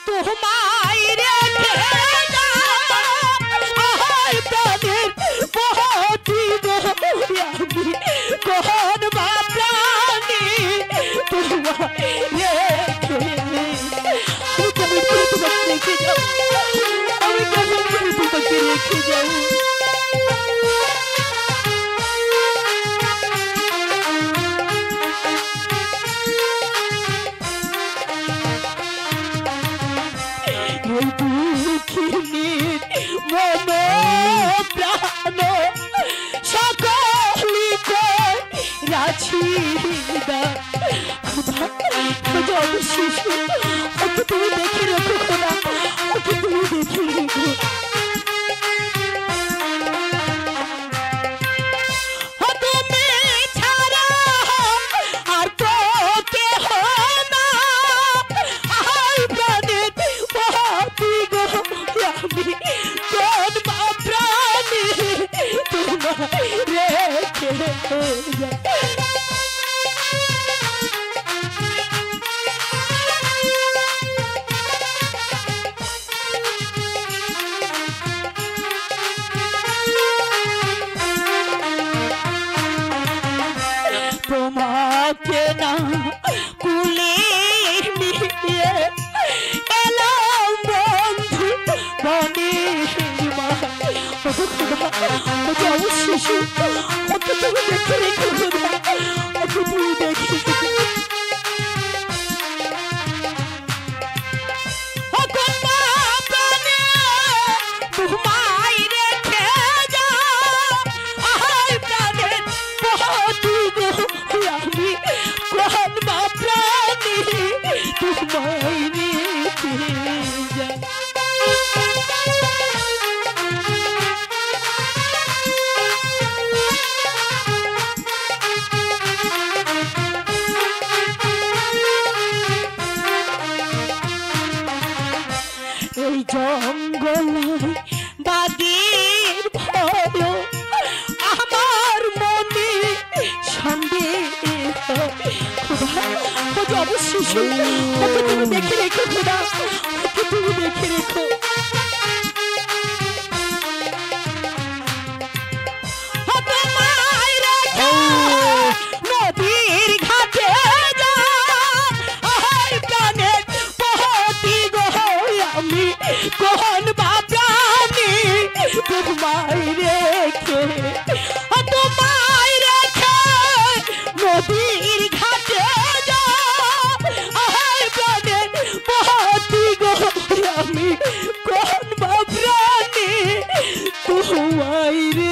তোমায় রেখে আমার প্রাণের বহতি গো আমি কোন বা প্রাণী তোমায় রেখে আমি কেমন করে তোমাকে রেখে যাও আমি কেমন করে তোমাকে রেখে যাও শিশু ওকে তুমি দেখে রেখো খোদা ওকে তুমি দেখে রেখো তুমি ছাড়া আর তো কেহ না আই প্রাণের বহতি গো আমি কোন বা প্রাণী তোমায় রেখে তোমাকে না কুলে নিয়ে এলাম বন্ধু বনের মা শিশু ওকে তুমি দেখে রেখো ওকে তুমি দেখে তোমায় রেখে যা আহার প্রাণের বহতি গো আমি কোন বা প্রাণী তোমায় রেখে যা এই জঙ্গলে বাগের ভয় আমার মনে সন্দেহ খোদা শিশু ওকে তুমি দেখে রেখো খোদা ওকে তুমি দেখে রেখো নদীর ঘাটে যা আহার প্রাণের বহতি গো আমি কোন বা প্রাণী তোমায় রেখে নদীর ঘাটে যা আহার প্রাণের বহতি গো আমি কোন বা প্রাণী তোমায়